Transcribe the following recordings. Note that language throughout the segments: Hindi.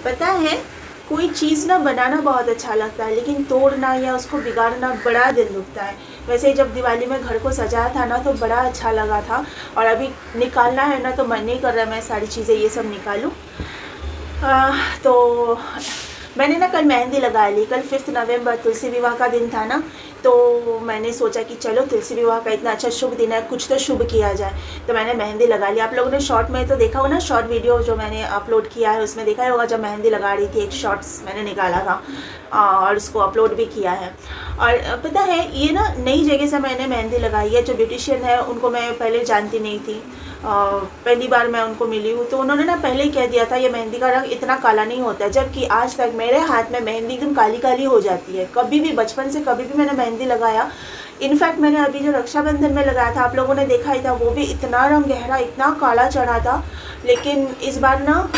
पता है, कोई चीज़ ना बनाना बहुत अच्छा लगता है, लेकिन तोड़ना या उसको बिगाड़ना बड़ा दिल दुखता है। वैसे जब दिवाली में घर को सजाया था ना तो बड़ा अच्छा लगा था, और अभी निकालना है ना तो मन नहीं कर रहा मैं सारी चीज़ें ये सब निकालूं। तो मैंने ना कल मेहंदी लगा ली। कल 5 नवंबर तुलसी विवाह का दिन था ना, तो मैंने सोचा कि चलो तुलसी विवाह का इतना अच्छा शुभ दिन है, कुछ तो शुभ किया जाए। तो मैंने मेहंदी लगा ली। आप लोगों ने शॉर्ट में तो देखा होगा ना, शॉर्ट वीडियो जो मैंने अपलोड किया है उसमें देखा होगा, जब मेहंदी लगा रही थी एक शॉर्ट्स मैंने निकाला था और उसको अपलोड भी किया है। और पता है, ये ना नई जगह से मैंने मेहंदी लगाई है। जो ब्यूटिशियन है उनको मैं पहले जानती नहीं थी, पहली बार मैं उनको मिली हूँ। तो उन्होंने ना पहले ही कह दिया था ये मेहंदी का रंग इतना काला नहीं होता है, जबकि आज तक मेरे हाथ में मेहंदी एकदम काली काली हो जाती है। कभी भी बचपन से कभी भी मैंने मेहंदी लगाया, इनफैक्ट मैंने अभी जो रक्षाबंधन में लगाया था आप लोगों ने देखा ही था, वो भी इतना रंग गहरा इतना काला चढ़ा था। लेकिन इस बार ना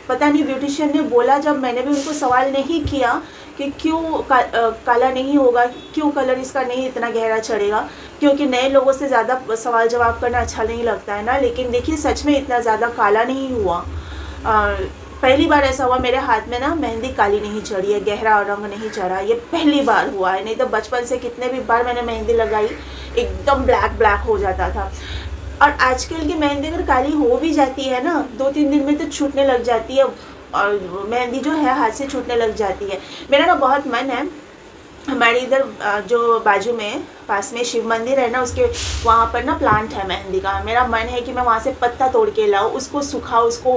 पता नहीं ब्यूटिशियन ने बोला, जब मैंने भी उनको सवाल नहीं किया कि क्यों काला नहीं होगा, क्यों कलर इसका नहीं इतना गहरा चढ़ेगा, क्योंकि नए लोगों से ज़्यादा सवाल जवाब करना अच्छा नहीं लगता है ना। लेकिन देखिए सच में इतना ज़्यादा काला नहीं हुआ। पहली बार ऐसा हुआ मेरे हाथ में ना मेहंदी काली नहीं चढ़ी है, गहरा रंग नहीं चढ़ा, ये पहली बार हुआ है। नहीं तो बचपन से कितने भी बार मैंने मेहंदी लगाई एकदम ब्लैक ब्लैक हो जाता था। और आजकल की मेहंदी अगर काली हो भी जाती है ना 2-3 दिन में तो छूटने लग जाती है, और मेहंदी जो है हाथ से छूटने लग जाती है। मेरा ना बहुत मन है, हमारे इधर जो बाजू में पास में शिव मंदिर है ना, उसके वहाँ पर ना प्लांट है मेहंदी का। मेरा मन है कि मैं वहाँ से पत्ता तोड़ के लाऊँ, उसको सुखाऊँ, उसको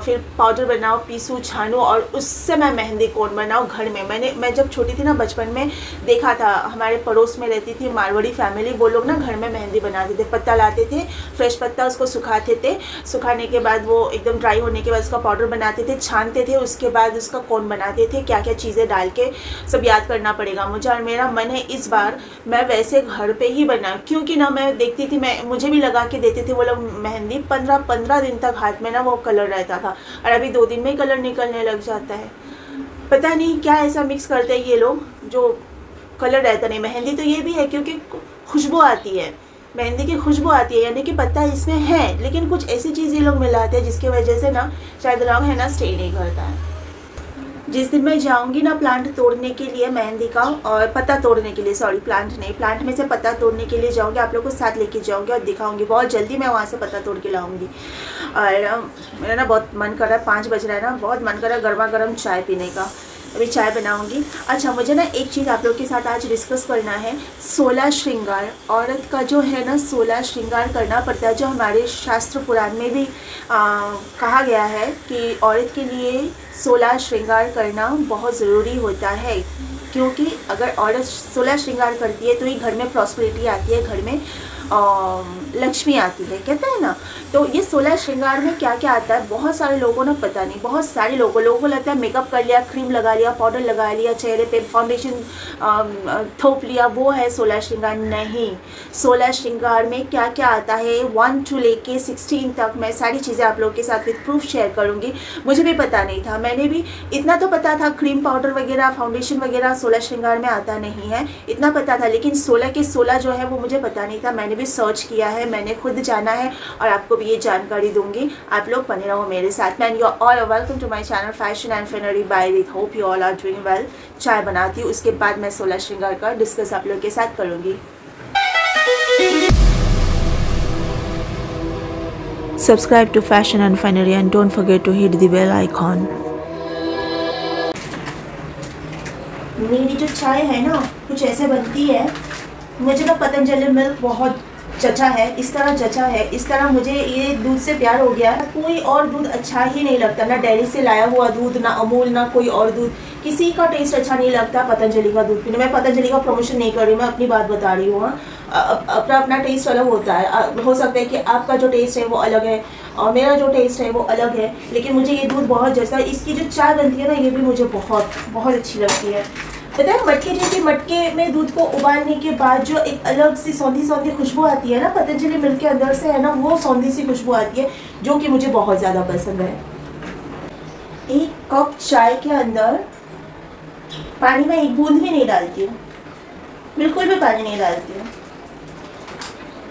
फिर पाउडर बनाऊँ, पीसूँ, छानूँ और उससे मैं मेहंदी कोन बनाऊँ घर में। मैं जब छोटी थी ना बचपन में देखा था, हमारे पड़ोस में रहती थी मारवाड़ी फैमिली, वो लोग ना घर में मेहंदी बनाते थे। पत्ता लाते थे, फ्रेश पत्ता, उसको सुखाते थे, सुखाने के बाद वो एकदम ड्राई होने के बाद उसका पाउडर बनाते थे, छानते थे, उसके बाद उसका कोन बनाते थे। क्या क्या चीज़ें डाल के सब याद करना पड़ेगा मुझे। और मेरा मन है इस बार मैं वैसे घर पे ही बना, क्योंकि ना मैं देखती थी, मुझे भी लगा के देते थे वो लोग मेहंदी। 15 दिन तक हाथ में ना वो कलर रहता था, और अभी 2 दिन में ही कलर निकलने लग जाता है। पता नहीं क्या ऐसा मिक्स करते हैं ये लोग जो कलर रहता नहीं। मेहंदी तो ये भी है क्योंकि खुशबू आती है, मेहंदी की खुशबू आती है, यानी कि पत्ता इसमें है, लेकिन कुछ ऐसी चीज़ ये लोग मिलाते हैं जिसकी वजह से ना शायद रंग है ना स्टे नहीं करता है। जिस दिन मैं जाऊंगी ना प्लांट तोड़ने के लिए मेहंदी का, और पत्ता तोड़ने के लिए, सॉरी प्लांट नहीं, प्लांट में से पत्ता तोड़ने के लिए जाऊंगी, आप लोगों को साथ लेके जाऊंगी और दिखाऊंगी। बहुत जल्दी मैं वहाँ से पत्ता तोड़ के लाऊंगी। और मेरा ना बहुत मन कर रहा है, 5 बज रहा है ना, बहुत मन कर रहा है गर्मा गर्म चाय पीने का। अभी चाय बनाऊंगी। अच्छा, मुझे ना एक चीज़ आप लोग के साथ आज डिस्कस करना है। 16 श्रृंगार, औरत का जो है ना 16 श्रृंगार करना पड़ता है, जो हमारे शास्त्र पुराण में भी कहा गया है कि औरत के लिए 16 श्रृंगार करना बहुत ज़रूरी होता है। क्योंकि अगर औरत 16 श्रृंगार करती है तो ही घर में प्रॉस्पेरिटी आती है, घर में लक्ष्मी आती है, कहते हैं ना। तो ये 16 श्रृंगार में क्या क्या आता है बहुत सारे लोगों को ना पता नहीं। बहुत सारे लोगों को लगता है मेकअप कर लिया, क्रीम लगा लिया, पाउडर लगा लिया, चेहरे पे फाउंडेशन थोप लिया, वो है 16 श्रृंगार। नहीं, 16 श्रृंगार में क्या क्या आता है 1 to लेके 16 तक मैं सारी चीज़ें आप लोगों के साथ विद प्रूफ शेयर करूँगी। मुझे भी पता नहीं था, मैंने भी इतना तो पता था क्रीम पाउडर वगैरह फाउंडेशन वगैरह 16 श्रृंगार में आता नहीं है, इतना पता था। लेकिन 16 के 16 जो है वो मुझे पता नहीं था। मैंने भी सर्च किया है, मैंने खुद जाना है और आपको भी ये जानकारी दूंगी। आप लोग बने रहो मेरे साथ में। And you all are welcome to my channel fashion and finery by Rit. Hope you all are doing well. चाय बनाती हूँ, उसके बाद मैं 16 श्रृंगार का डिस्कस आप लोग के साथ करूँगी। Subscribe to Fashion and Finery and don't forget to hit the bell icon. मेरी जो चाय है ना कुछ ऐसे बनती है। मुझे ना पतंजलि मिल्क बहुत जचा है, इस तरह जचा है, इस तरह मुझे ये दूध से प्यार हो गया है। कोई और दूध अच्छा ही नहीं लगता, ना डेयरी से लाया हुआ दूध, ना अमूल, ना कोई और दूध, किसी का टेस्ट अच्छा नहीं लगता पतंजलि का दूध पीने। मैं पतंजलि का प्रमोशन नहीं कर रही, मैं अपनी बात बता रही हूँ। अपना अपना टेस्ट अलग होता है, हो सकता है कि आपका जो टेस्ट है वो अलग है और मेरा जो टेस्ट है वो अलग है, लेकिन मुझे ये दूध बहुत जचता है। इसकी जो चाय बनती है ना ये भी मुझे बहुत बहुत अच्छी लगती है। पता है मटके जैसे, मटके में दूध को उबालने के बाद जो एक अलग सी सौंधी सौंधी खुशबू आती है ना पतंजलि मिल्क के अंदर से, है ना, वो सौंधी सी खुशबू आती है जो कि मुझे बहुत ज़्यादा पसंद है। 1 कप चाय के अंदर पानी में 1 बूंद भी नहीं डालती हूँ, बिल्कुल भी पानी नहीं डालती हूँ,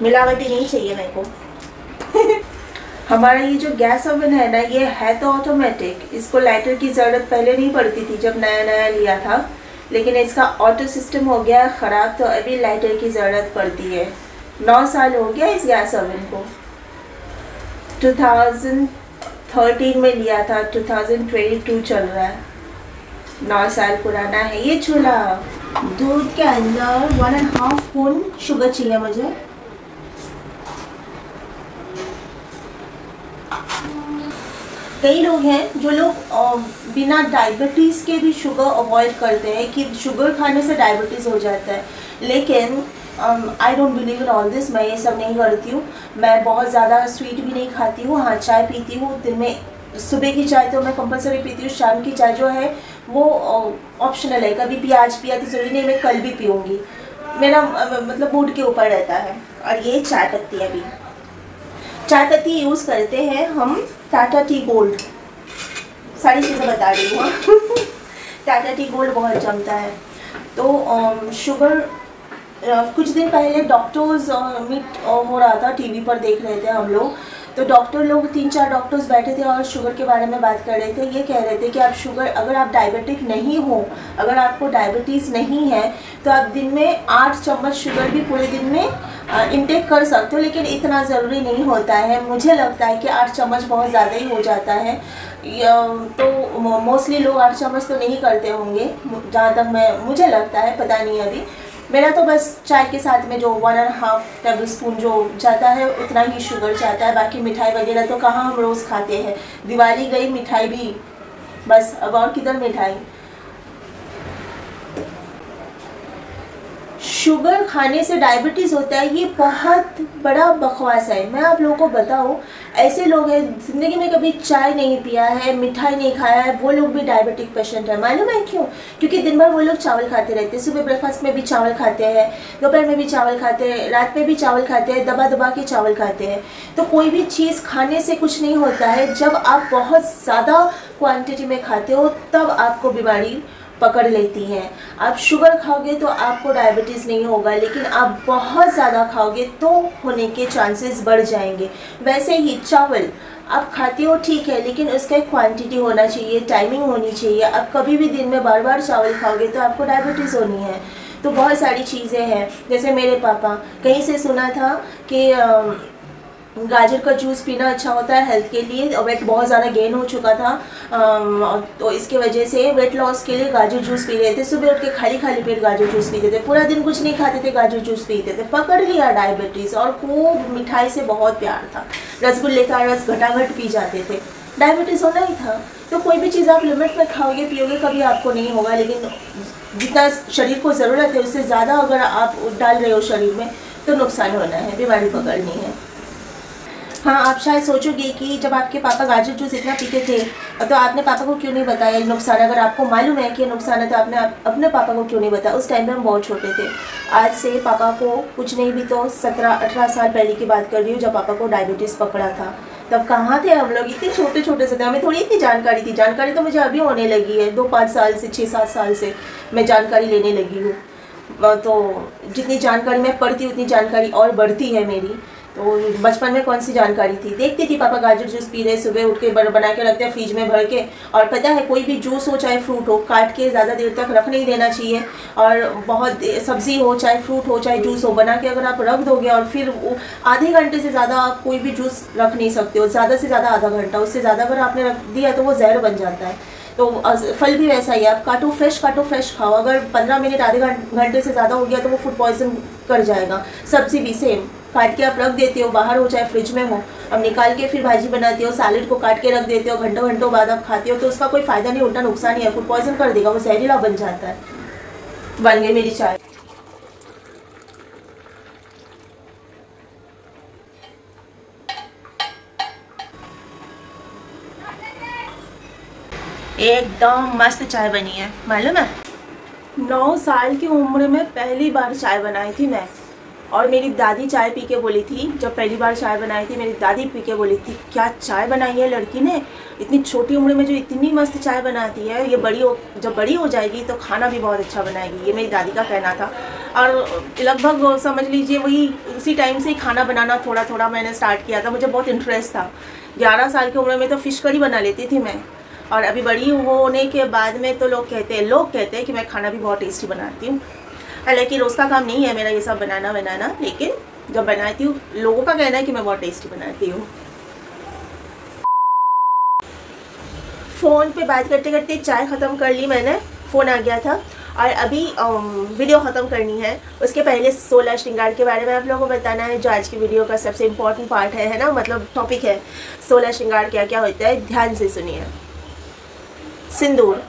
मिलावटी नहीं चाहिए मेरे को। हमारा ये जो गैस ओवन है ना, ये है तो ऑटोमेटिक, इसको लाइटर की ज़रूरत पहले नहीं पड़ती थी जब नया नया लिया था, लेकिन इसका ऑटो सिस्टम हो गया ख़राब तो अभी लाइटर की ज़रूरत पड़ती है। 9 साल हो गया इस गैस ओवन को, 2013 में लिया था, 2022 चल रहा है, 9 साल पुराना है ये चूल्हा। दूध के अंदर 1.5 स्पून शुगर चाहिए मुझे। कई लोग हैं जो लोग बिना डायबिटीज़ के भी शुगर अवॉइड करते हैं कि शुगर खाने से डायबिटीज़ हो जाता है, लेकिन I don't believe in all this. मैं ये सब नहीं करती हूँ। मैं बहुत ज़्यादा स्वीट भी नहीं खाती हूँ। हाँ, चाय पीती हूँ दिन में, सुबह की चाय तो मैं कंपलसरी पीती हूँ, शाम की चाय जो है वो ऑप्शनल है। कभी भी आज पिया तो ज़रूरी नहीं मैं कल भी पीऊँगी, मेरा मतलब मूड के ऊपर रहता है। और ये चाय पत्ती, अभी चाय पत्ती यूज़ करते हैं हम टाटा टी गोल्ड, सारी चीज़ें बता रही हूँ। टाटा टी गोल्ड बहुत जमता है। तो शुगर, कुछ दिन पहले डॉक्टर्स मीट हो रहा था, टीवी पर देख रहे थे हम लोग, तो डॉक्टर लोग 3-4 डॉक्टर्स बैठे थे और शुगर के बारे में बात कर रहे थे। ये कह रहे थे कि आप शुगर, अगर आप डायबिटिक नहीं हो, अगर आपको डायबिटीज़ नहीं है तो आप दिन में 8 चम्मच शुगर भी पूरे दिन में इंटेक कर सकते हो, लेकिन इतना ज़रूरी नहीं होता है। मुझे लगता है कि 8 चम्मच बहुत ज़्यादा ही हो जाता है। तो मोस्टली लोग 8 चम्मच तो नहीं करते होंगे, जहाँ तक मुझे लगता है, पता नहीं अभी। मेरा तो बस चाय के साथ में जो 1.5 टेबल स्पून जो जाता है उतना ही शुगर जाता है। बाकी मिठाई वगैरह तो कहाँ हम रोज़ खाते हैं, दिवाली गई मिठाई भी बस, अब और किधर मिठाई। शुगर खाने से डायबिटीज़ होता है, ये बहुत बड़ा बकवास है। मैं आप लोगों को बताऊँ, ऐसे लोग हैं ज़िंदगी में कभी चाय नहीं पिया है, मिठाई नहीं खाया है, वो लोग भी डायबिटिक पेशेंट है। मालूम है क्यों? क्योंकि दिन भर वो लोग चावल खाते रहते हैं। सुबह ब्रेकफास्ट में भी चावल खाते हैं, दोपहर में भी चावल खाते हैं, रात में भी चावल खाते हैं, दबा दबा के चावल खाते हैं। तो कोई भी चीज़ खाने से कुछ नहीं होता है। जब आप बहुत ज़्यादा क्वान्टिटी में खाते हो तब आपको बीमारी पकड़ लेती हैं। आप शुगर खाओगे तो आपको डायबिटीज़ नहीं होगा, लेकिन आप बहुत ज़्यादा खाओगे तो होने के चांसेस बढ़ जाएंगे। वैसे ही चावल आप खाते हो ठीक है, लेकिन उसका एक क्वांटिटी होना चाहिए, टाइमिंग होनी चाहिए। आप कभी भी दिन में बार बार चावल खाओगे तो आपको डायबिटीज़ होनी है। तो बहुत सारी चीज़ें हैं, जैसे मेरे पापा, कहीं से सुना था कि गाजर का जूस पीना अच्छा होता है हेल्थ के लिए। वेट बहुत ज़्यादा गेन हो चुका था, तो इसके वजह से वेट लॉस के लिए गाजर जूस पी रहे थे। सुबह उठ के खाली खाली पेट गाजर जूस पीते थे, पूरा दिन कुछ नहीं खाते थे, गाजर जूस पीते थे। पकड़ लिया डायबिटीज़। और खूब मिठाई से बहुत प्यार था, रसगुल्ले का रस घटाघट पी जाते थे, डायबिटीज़ होना ही था। तो कोई भी चीज़ आप लिमिट में खाओगे पियोगे कभी आपको नहीं होगा, लेकिन जितना शरीर को ज़रूरत है उससे ज़्यादा अगर आप डाल रहे हो शरीर में तो नुकसान होना है, बीमारी पकड़नी है। हाँ, आप शायद सोचोगे कि जब आपके पापा गाजर जूस इतना पीते थे तो आपने पापा को क्यों नहीं बताया ये नुकसान। अगर आपको मालूम है कि ये नुकसान है तो आपने अपने पापा को क्यों नहीं बताया। उस टाइम पे हम बहुत छोटे थे। आज से पापा को कुछ नहीं भी तो 17-18 साल पहले की बात कर रही हूँ, जब पापा को डायबिटीज़ पकड़ा था। तब कहाँ थे हम लोग, इतने छोटे छोटे से थे, हमें थोड़ी इतनी जानकारी थी। जानकारी तो मुझे अभी होने लगी है, 2-5 साल से, 6-7 साल से मैं जानकारी लेने लगी हूँ। तो जितनी जानकारी मैं पढ़ती उतनी जानकारी और बढ़ती है मेरी। तो बचपन में कौन सी जानकारी थी, देखती थी पापा गाजर जूस पी रहे, सुबह उठ के बना के रखते हैं फ्रिज में भर के। और पता है कोई भी जूस हो चाहे फ्रूट हो, काट के ज़्यादा देर तक रख नहीं देना चाहिए। और बहुत सब्ज़ी हो चाहे फ्रूट हो चाहे जूस हो, बना के अगर आप रख दोगे और फिर आधे घंटे से ज़्यादा आप कोई भी जूस रख नहीं सकते हो, ज़्यादा से ज़्यादा आधा घंटा, उससे ज़्यादा अगर आपने रख दिया तो वो जहर बन जाता है। तो फल भी वैसा ही है, आप काटो फ्रेश खाओ। अगर 15 मिनट आधे घंटे से ज़्यादा हो गया तो वो फूड पॉइजन कर जाएगा। सब्ज़ी भी सेम, काट के आप रख देते हो बाहर हो चाहे फ्रिज में हो, अब निकाल के फिर भाजी बनाते हो, सैलेड को काट के रख देते हो, घंटों घंटों बाद आप खाते हो, तो उसका कोई फ़ायदा नहीं, उल्टा नुकसान ही है, फूड पॉइजन कर देगा, वो जहरीला बन जाता है। बन गई मेरी चाय। एकदम मस्त चाय बनी है, मालूम है। 9 साल की उम्र में पहली बार चाय बनाई थी मैं। और मेरी दादी चाय पी के बोली थी, जब पहली बार चाय बनाई थी मेरी दादी पी के बोली थी, क्या चाय बनाई है लड़की ने, इतनी छोटी उम्र में जो इतनी मस्त चाय बनाती है, ये जब बड़ी हो जाएगी तो खाना भी बहुत अच्छा बनाएगी। ये मेरी दादी का कहना था। और लगभग समझ लीजिए वही उसी टाइम से ही खाना बनाना थोड़ा थोड़ा मैंने स्टार्ट किया था। मुझे बहुत इंटरेस्ट था। 11 साल की उम्र में तो फ़िश करी बना लेती थी मैं। और अभी बड़ी होने के बाद में तो लोग कहते हैं कि मैं खाना भी बहुत टेस्टी बनाती हूँ। हालांकि रोज़ का काम नहीं है मेरा ये सब बनाना, लेकिन जब बनाती हूँ लोगों का कहना है कि मैं बहुत टेस्टी बनाती हूँ। फ़ोन पे बात करते करते चाय ख़त्म कर ली मैंने, फ़ोन आ गया था। और अभी वीडियो ख़त्म करनी है, उसके पहले 16 श्रृंगार के बारे में आप लोगों को बताना है, जो आज की वीडियो का सबसे इम्पॉर्टेंट पार्ट है ना, मतलब टॉपिक है। 16 श्रृंगार क्या क्या होता है, ध्यान से सुनिए। सिंदूर,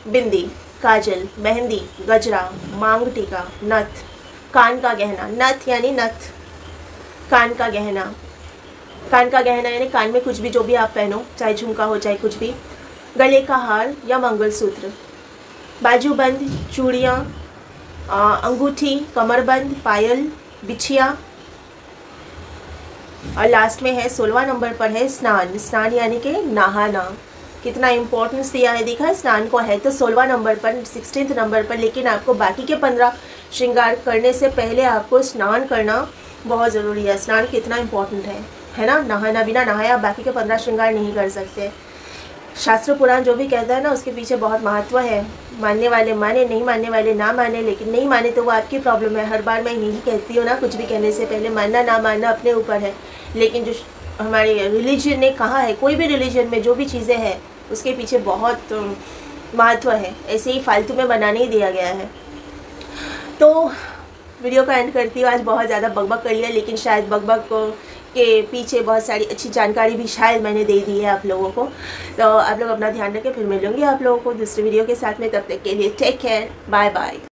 बिंदी, काजल, मेहंदी, गजरा, मांग टीका, नथ, कान का गहना। नथ यानी नथ, कान का गहना। कान का गहना यानी कान में कुछ भी, जो भी आप पहनो, चाहे झुमका हो चाहे कुछ भी। गले का हार या मंगलसूत्र। बाजूबंद, चूड़ियाँ, अंगूठी, कमरबंद, पायल, बिछिया। और लास्ट में है 16वां नंबर पर है स्नान। स्नान यानी कि नहाना। कितना इम्पोर्टेंस दिया है, देखा है स्नान को, है तो 16वां नंबर पर, 16th नंबर पर, लेकिन आपको बाकी के 15 श्रृंगार करने से पहले आपको स्नान करना बहुत ज़रूरी है। स्नान कितना इम्पोर्टेंट है ना। नहाना, बिना नहाए आप बाकी के 15 श्रृंगार नहीं कर सकते। शास्त्र पुराण जो भी कहता है ना, उसके पीछे बहुत महत्व है। मानने वाले माने, नहीं मानने वाले ना माने, लेकिन नहीं माने तो वो आपकी प्रॉब्लम है। हर बार मैं यही कहती हूँ ना, कुछ भी कहने से पहले मानना ना मानना अपने ऊपर है, लेकिन जो हमारे रिलीजन ने कहा है, कोई भी रिलीजन में जो भी चीज़ें हैं उसके पीछे बहुत महत्व है। ऐसे ही फालतू में बनाने ही दिया गया है। तो वीडियो का एंड करती हूँ। आज बहुत ज़्यादा बकबक कर लिया, लेकिन शायद बकबक के पीछे बहुत सारी अच्छी जानकारी भी शायद मैंने दे दी है आप लोगों को। तो आप लोग अपना ध्यान रखें, फिर मिलूँगी आप लोगों को दूसरी वीडियो के साथ में। तब तक के लिए टेक केयर, बाय बाय।